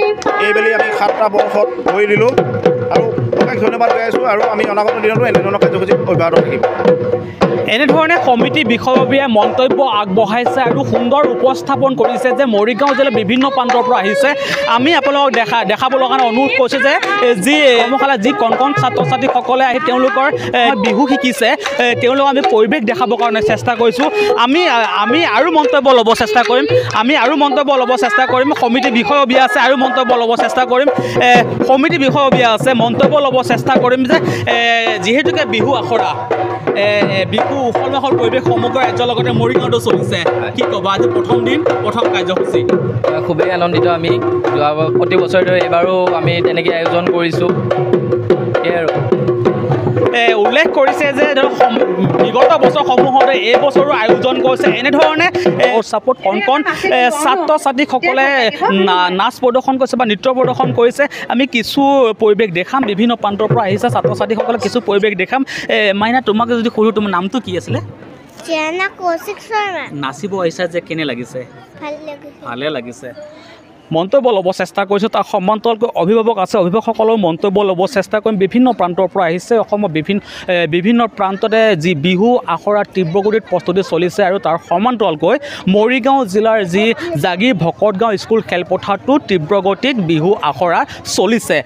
এইবেলি আমি 7টা বৰ্ষত কৰি দিলোঁ আৰু অশেষ ধন্যবাদ জনাইছোঁ আৰু আমি অনাগত দিনতো এনেধৰণৰ কাৰ্যসূচী অব্যাহত থাকিম এনেধৰণে সমিতি বিষয়ববীয়াই মন্তব্য আগবঢ়াইছে আৰু সুন্দৰ উপস্থাপন কৰিছে যে মৰিগাঁও জিলাৰ বিভিন্ন প্ৰান্তৰ পৰা আহিছে আমি আপোনালোকক দেখাবলৈ কাৰণে অনুৰোধ কৰিছোঁ যে যি কৰ্মশালা যি কণ ছাত্ৰ ছাত্ৰীসকলে আহি তেওঁলোকৰ বিহু শিকিছে তেওঁলোকক আমি পৰিৱেশ দেখাবৰ কাৰণে চেষ্টা কৰিছোঁ আমি আৰু মন্তব্য ল'ব চেষ্টা কৰিম সমিতি বিষয়ববীয়া আছে আৰু মন্তব্য ল'ব চেষ্টা কৰিম সমিতি বিষয়ববীয়া আছে মন্তব্য ল'ব চেষ্টা কৰিম যে যিহেতুকে বিহু আখৰা বিহু উখল মাখল পৰিৱেশ সমগ্ৰ ৰাজ্যৰ লগতে মৰিগাঁৱতো চলিছে কি ক'বা আজি প্ৰথম কাৰ্যসূচী খুবেই আনন্দিত আমি প্ৰতি বছৰতে এইবাৰো আমি তেনেকৈ আয়োজন কৰিছোঁ সেয়াই আৰু উল্লেখ কৰিছে যে বিগত বছৰসমূহতে এই বছৰো আয়োজন কৰিছে এনেধৰণে চাপোৰ্ট কণ ছাত্ৰ ছাত্ৰীসকলে নাচ প্ৰদৰ্শন কৰিছে বা নৃত্য প্ৰদৰ্শন কৰিছে আমি কিছু পৰিৱেশ দেখাম বিভিন্ন প্ৰান্তৰ পৰা আহিছে ছাত্ৰ ছাত্ৰীসকলে কিছু পৰিৱেশ দেখাম মাইনা তোমাক যদি সুধো তোমাৰ নামটো কি আছিলে নাচিব আহিছা যে কেনে লাগিছে ভালে লাগিছে মন্তব্য ল'ব চেষ্টা কৰিছোঁ তাৰ সমান্তৰালকৈ অভিভাৱক আছে অভিভাৱকসকলেও মন্তব্য ল'ব চেষ্টা কৰিম বিভিন্ন প্ৰান্তৰ পৰা আহিছে অসমৰ বিভিন্ন প্ৰান্ততে যি বিহু আখৰা তীব্ৰগতিত প্ৰস্তুতি চলিছে আৰু তাৰ সমান্তৰালকৈ মৰিগাঁও জিলাৰ যি জাগি ভকতগাঁও স্কুল খেলপথাৰটো তীব্ৰগতিত বিহু আখৰা চলিছে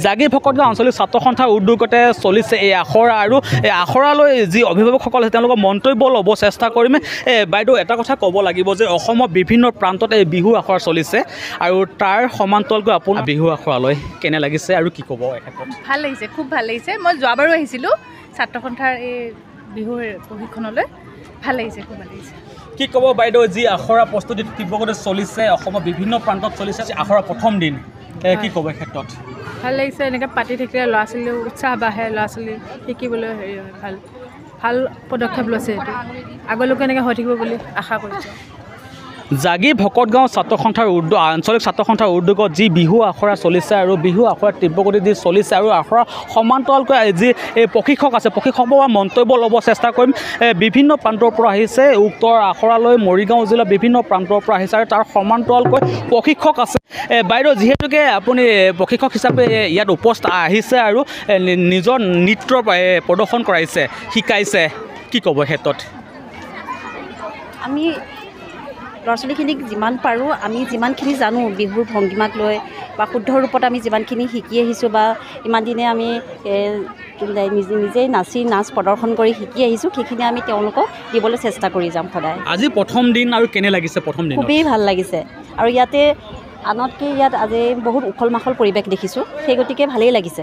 জাগি ভকতগাঁও আঞ্চলিক ছাত্ৰ সন্থাৰ উদ্যোগতে চলিছে এই আখৰা আৰু এই আখৰালৈ যি অভিভাৱকসকল আছে তেওঁলোকৰ মন্তব্য ল'ব চেষ্টা কৰিম বাইদেউ এটা কথা ক'ব লাগিব যে অসমৰ বিভিন্ন প্ৰান্তত এই বিহু আখৰা চলিছে আৰু তাৰ সমান্তৰালকৈ আপোনাৰ বিহু আখৰালৈ কেনে লাগিছে আৰু কি ক'ব ভাল লাগিছে খুব ভাল লাগিছে মই যোৱাবাৰো আহিছিলোঁ ছাত্ৰ সন্থাৰ এই বিহুৰ প্ৰশিক্ষণলৈ ভাল লাগিছে খুব ভাল লাগিছে কি ক'ব বাইদেউ যি আখৰা প্ৰস্তুতি তীব্ৰগতিত চলিছে অসমৰ বিভিন্ন প্ৰান্তত চলিছে আখৰা প্ৰথম দিন কি ক'ব এই ক্ষেত্ৰত ভাল লাগিছে এনেকৈ পাতি থাকিলে ল'ৰা ছোৱালীও উৎসাহ বাঢ়ে ল'ৰা ছোৱালী শিকিবলৈ হেৰি হয় ভাল পদক্ষেপ লৈছে এইটো আগলৈকে এনেকৈ হৈ থাকিব বুলি আশা কৰিছোঁ জাগি ভকতগাঁও ছাত্ৰ সন্থাৰ আঞ্চলিক ছাত্ৰ সন্থাৰ উদ্যোগত যি বিহু আখৰা চলিছে আৰু বিহু আখৰা তীব্ৰগতি যি চলিছে আৰু আখৰা সমান্তৰালকৈ যি প্ৰশিক্ষক আছে প্ৰশিক্ষকৰ মন্তব্য ল'ব চেষ্টা কৰিম বিভিন্ন প্ৰান্তৰ পৰা আহিছে উক্ত আখৰালৈ মৰিগাঁও জিলাৰ বিভিন্ন প্ৰান্তৰ পৰা আহিছে আৰু তাৰ সমান্তৰালকৈ প্ৰশিক্ষক আছে বাইদেউ যিহেতুকে আপুনি প্ৰশিক্ষক হিচাপে ইয়াত উপস্থিত আহিছে আৰু নিজৰ নৃত্য প্ৰদৰ্শন কৰাইছে শিকাইছে কি ক'ব ক্ষেত্ৰত আমি ল'ৰা ছোৱালীখিনিক যিমান পাৰোঁ আমি যিমানখিনি জানো বিহুৰ ভংগীমাক লৈ বা শুদ্ধ ৰূপত আমি যিমানখিনি শিকি আহিছোঁ বা ইমান দিনে আমি নিজেই নাচ প্ৰদৰ্শন কৰি শিকি আহিছোঁ সেইখিনি আমি তেওঁলোকক দিবলৈ চেষ্টা কৰি যাম সদায় আজি প্ৰথম দিন আৰু কেনে লাগিছে প্ৰথম দিন খুবেই ভাল লাগিছে আৰু ইয়াতে আনতকৈ ইয়াত আজি বহুত উখল মাখল পৰিৱেশ দেখিছোঁ সেই গতিকে ভালেই লাগিছে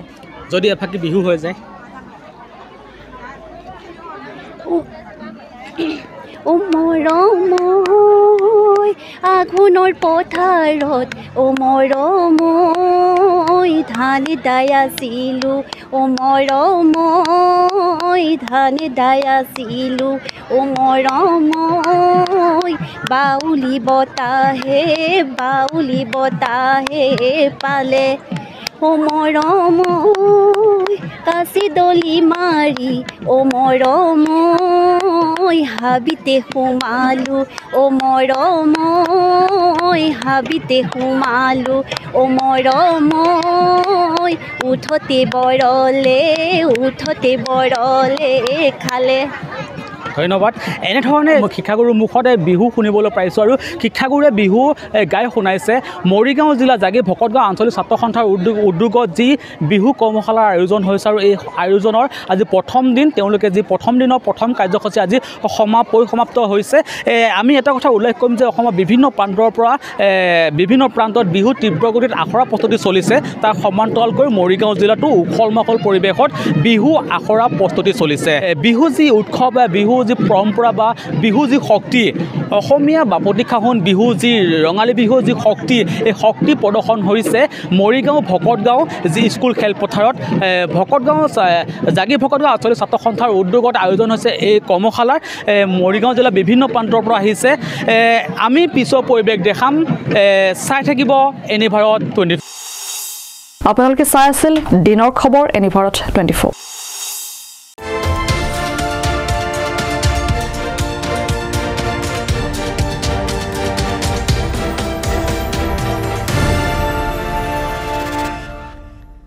যদি এফাকি বিহু হৈ যায় ও মৰমৈ আঘোণৰ পথাৰত ও মৰমৈ ধান দাই আছিলোঁ ও মৰমৈ ধান দাই আছিলোঁ ও মৰমৈ বাউলি বতাহে পালে ও মৰমৈ কাচি দলি মাৰি ও মৰমৈ হাবিতে সোমালোঁ ও মৰমৈ হাবিতে সোমালোঁ ও মৰমৈ উঠতে বৰলে খালে ধন্যবাদ এনেধৰণে শিক্ষাগুৰুৰ মুখতে বিহু শুনিবলৈ পাইছোঁ আৰু শিক্ষাগুৰুৱে বিহু গাই শুনাইছে মৰিগাঁও জিলা জাগি ভকতগাঁও আঞ্চলিক ছাত্ৰ সন্থাৰ উদ্যোগত যি বিহু কৰ্মশালাৰ আয়োজন হৈছে আৰু এই আয়োজনৰ আজি প্ৰথম দিন তেওঁলোকে যি প্ৰথম দিনৰ প্ৰথম কাৰ্যসূচী আজি সমাপ্ত হৈছে আমি এটা কথা উল্লেখ কৰিম যে অসমৰ বিভিন্ন প্ৰান্তত বিহু তীব্ৰগতিত আখৰা প্ৰস্তুতি চলিছে তাৰ সমান্তৰালকৈ মৰিগাঁও জিলাতো উখল মাখল পৰিৱেশত বিহু আখৰা প্ৰস্তুতি চলিছে বিহু যি উৎসৱ বা বিহু যি পৰম্পৰা বা বিহু যি শক্তি অসমীয়া বাপতি সাহোন বিহু যি ৰঙালী বিহু যি শক্তি এই শক্তি প্ৰদৰ্শন হৈছে মৰিগাঁও ভকতগাঁও যি স্কুল খেলপথাৰত জাগি ভকতগাঁও আঞ্চলিক ছাত্ৰ সন্থাৰ উদ্যোগত আয়োজন হৈছে এই কৰ্মশালাৰ মৰিগাঁও জিলাৰ বিভিন্ন প্ৰান্তৰ পৰা আহিছে আমি পিছৰ পৰিৱেশ দেখাম চাই থাকিব এনিভাৰত 24 আপোনালোকে চাই আছিল দিনৰ খবৰ এনিভাৰত 24